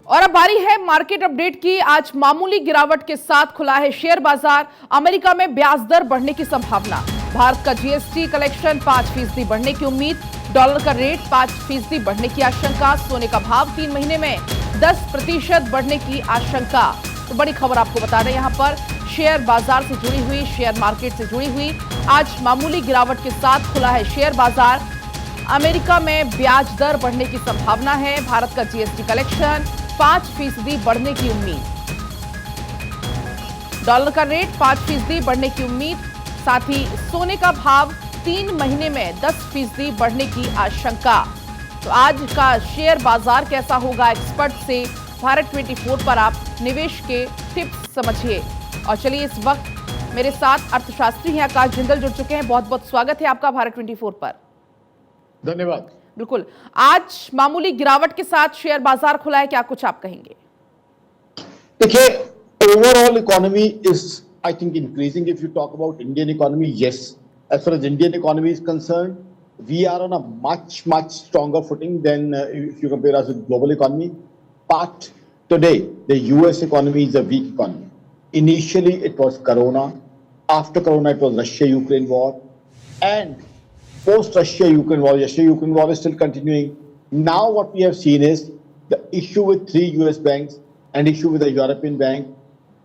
और अब बारी है मार्केट अपडेट की। आज मामूली गिरावट के साथ खुला है शेयर बाजार। अमेरिका में ब्याज दर बढ़ने की संभावना। भारत का जीएसटी कलेक्शन 5% बढ़ने की उम्मीद। डॉलर का रेट 5% बढ़ने की आशंका। सोने का भाव 3 महीने में 10% बढ़ने की आशंका। तो बड़ी खबर आपको बता दें, यहां पर शेयर बाजार से जुड़ी हुई, शेयर मार्केट से जुड़ी हुई आज मामूली गिरावट के साथ खुला है शेयर बाजार। अमेरिका में ब्याज दर बढ़ने की संभावना है। भारत का जीएसटी कलेक्शन 5% बढ़ने की उम्मीद। डॉलर का रेट 5% बढ़ने की उम्मीद। साथ ही सोने का भाव 3 महीने में 10% बढ़ने की आशंका। तो आज का शेयर बाजार कैसा होगा, एक्सपर्ट से भारत 24 पर आप निवेश के टिप्स समझिए। और चलिए, इस वक्त मेरे साथ अर्थशास्त्री हैं आकाश जिंदल जुड़ चुके हैं। बहुत बहुत स्वागत है आपका भारत 24 पर। धन्यवाद। बिल्कुल, आज मामूली गिरावट के साथ शेयर बाजार खुला है, क्या कुछ आप कहेंगे? देखिए, overall economy is I think increasing. If you talk about Indian economy, yes, as far as Indian economy is concerned, we are on a much stronger footing than if you compare us with global economy. But today the US economy is a weak economy. Initially it was Corona, after Corona it was Russia-Ukraine war, and post Russia-Ukraine war is still continuing. Now what we have seen is the issue with 3 US banks and issue with the European bank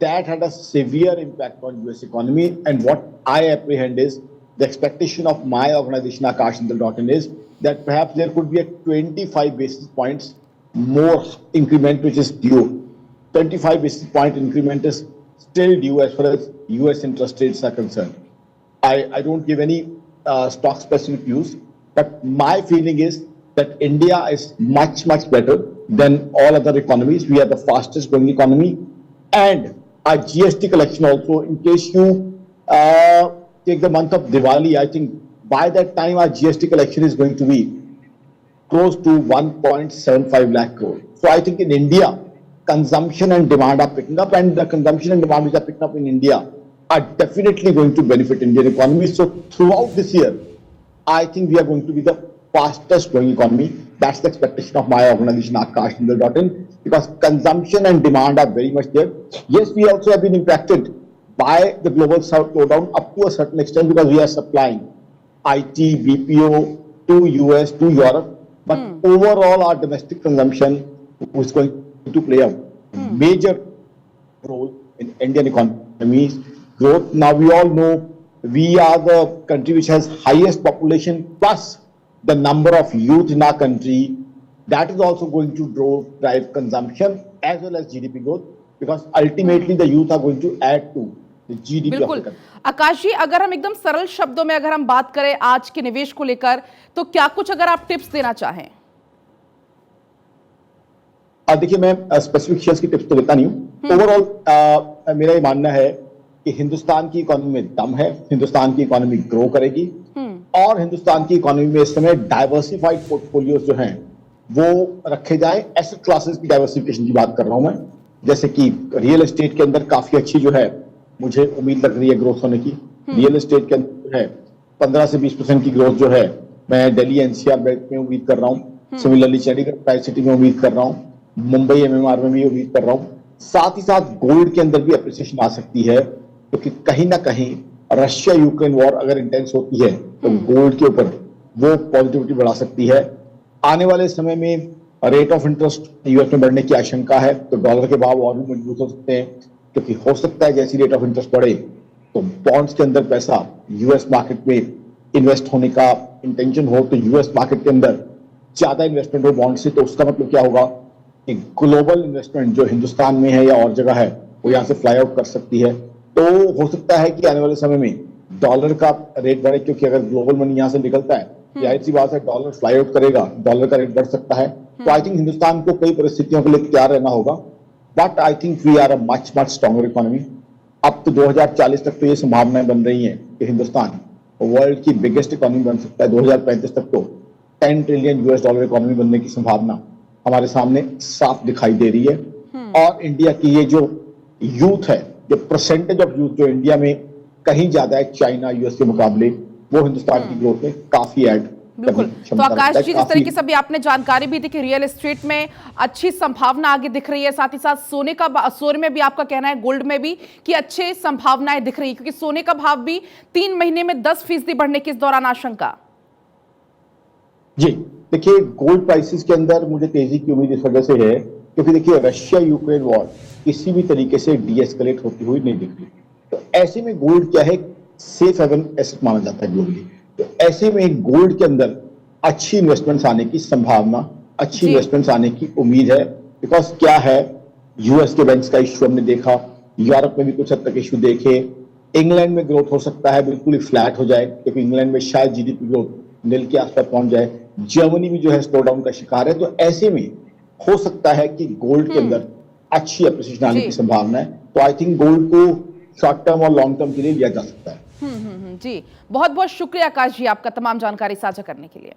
that had a severe impact on US economy. And what I apprehend is the expectation of my organization akashjindal.in is that perhaps there could be a 25 basis points more increment which is due. 25 basis point increment is still due as far as US interest rates are concerned. I don't give any stock specific views, but my feeling is that India is much better than all other economies. We are the fastest growing economy, and our GST collection also, in case you take the month of Diwali, I think by that time our GST collection is going to be close to 1.75 lakh crore. So I think in India, consumption and demand are picking up, and the consumption and demand which are picking up in India are definitely going to benefit Indian economy. So throughout this year, I think we are going to be the fastest growing economy. That's the expectation of my organization akashjindal.in, because consumption and demand are very much there. Yes, we also have been impacted by the global slowdown up to a certain extent, because we are supplying IT, BPO to US, to Europe. But overall, our domestic consumption is going to play a major role in Indian economy's growth. Now, we all know we are the country which has highest population, plus the number of youth in our country. That is also going to drive consumption as well as GDP growth, because ultimately the youth are going to add to GDP. बिल्कुल आकाश जी, अगर हम एकदम सरल शब्दों में अगर हम बात करें आज के निवेश को लेकर, तो क्या कुछ अगर आप टिप्स देना चाहें? देखिए, मैं स्पेसिफिक शेयर्स की टिप्स तो देता नहीं हूं। ओवरऑल मेरा ये मानना है कि हिंदुस्तान की इकोनॉमी में दम है, हिंदुस्तान की इकोनॉमी ग्रो करेगी, और हिंदुस्तान की इकोनॉमी में इस समय डाइवर्सिफाइड पोर्टफोलियोज जो हैं वो रखे जाए। एसेट क्लासेस की डाइवर्सिफिकेशन की बात कर रहा हूं मैं, जैसे कि रियल एस्टेट के अंदर काफी अच्छी जो है मुझे उम्मीद लग रही है ग्रोथ होने की। रियल एस्टेट के अंदर है 15 से 20% की ग्रोथ जो है मैं दिल्ली एनसीआर बेल्ट में उम्मीद कर रहा हूँ। सिमिलरली चंडीगढ़ ट्राई सिटी में उम्मीद कर रहा हूँ, मुंबई एमएमआर में भी उम्मीद कर रहा हूँ। साथ ही साथ गोल्ड के अंदर भी अप्रिसिएशन आ सकती है, क्योंकि कहीं ना कहीं रशिया यूक्रेन वॉर अगर इंटेंस होती है तो गोल्ड के ऊपर वो पॉजिटिविटी बढ़ा सकती है। आने वाले समय में रेट ऑफ इंटरेस्ट यूएस में बढ़ने की आशंका है, तो डॉलर के भाव और भी मजबूत हो सकते हैं, क्योंकि हो सकता है जैसी रेट ऑफ इंटरेस्ट बढ़े तो बॉन्ड्स के अंदर पैसा यूएस मार्केट में इन्वेस्ट होने का इंटेंशन हो, तो यूएस मार्केट के अंदर ज्यादा इन्वेस्टमेंट हो बॉन्ड से, तो उसका मतलब क्या होगा कि ग्लोबल इन्वेस्टमेंट जो हिंदुस्तान में है या और जगह है वो यहाँ से फ्लाई आउट कर सकती है। तो हो सकता है कि आने वाले समय में डॉलर का रेट बढ़े, क्योंकि अगर ग्लोबल मनी यहाँ से निकलता है, जाहिर सी बात है डॉलर फ्लाई आउट करेगा, डॉलर का रेट बढ़ सकता है। तो आई थिंक हिंदुस्तान को कई परिस्थितियों के लिए तैयार रहना होगा। But I think we are a much stronger economy. अब तो 2040 तक तो ये संभावनाएं बन रही हैं कि हिंदुस्तान वर्ल्ड की बिगेस्ट इकोनॉमी बन सकता है। 2035 तक तो 10 ट्रिलियन US डॉलर इकोनॉमी बनने की संभावना हमारे सामने साफ दिखाई दे रही है। और इंडिया की ये जो यूथ है, जो परसेंटेज ऑफ यूथ जो इंडिया में कहीं ज्यादा है चाइना US के मुकाबले, वो हिंदुस्तान की ग्रोथ में काफी ऐड बिल्कुल। करने की तो क्षमता आकाश रखता है। जी, जिस काफी तरीके से अभी आपने जानकारी भी दी कि रियल एस्टेट में अच्छी संभावना आगे दिख रही है, साथ ही साथ सोने में भी आपका कहना है, गोल्ड में भी, कि अच्छे संभावनाएं दिख रही है, क्योंकि सोने का भाव भी 3 महीने में 10% बढ़ने की इस दौरान आशंका। जी, देखिए गोल्ड प्राइसेस के अंदर मुझे तेजी की उम्मीद इस वजह से है क्योंकि देखिए रशिया यूक्रेन वॉर किसी भी तरीके से डीएस्केलेट होती हुई नहीं दिख रही। तो ऐसे में गोल्ड क्या है, सेफ हेवन एसेट माना जाता है ग्लोबली। तो ऐसे में गोल्ड के अंदर अच्छी इन्वेस्टमेंट्स आने की संभावना, अच्छी जी। इन्वेस्टमेंट्स आने की उम्मीद है। बिकॉज क्या है, यूएस के बैंक्स का इश्यू हमने देखा, यूरोप में भी कुछ हद तक इश्यू देखे, इंग्लैंड में ग्रोथ हो सकता है बिल्कुल ही फ्लैट हो जाए क्योंकि इंग्लैंड में शायद जीडीपी ग्रोथ नील के आसपास पहुंच जाए। जर्मनी भी जो है स्लो डाउन का शिकार है। तो ऐसे में हो सकता है कि गोल्ड के अंदर अच्छी अप्रिसिएशन आने जी। की संभावना है। तो आई थिंक गोल्ड को शॉर्ट टर्म और लॉन्ग टर्म के लिए लिया जा सकता है। जी, बहुत बहुत शुक्रिया आकाश जी, आपका तमाम जानकारी साझा करने के लिए।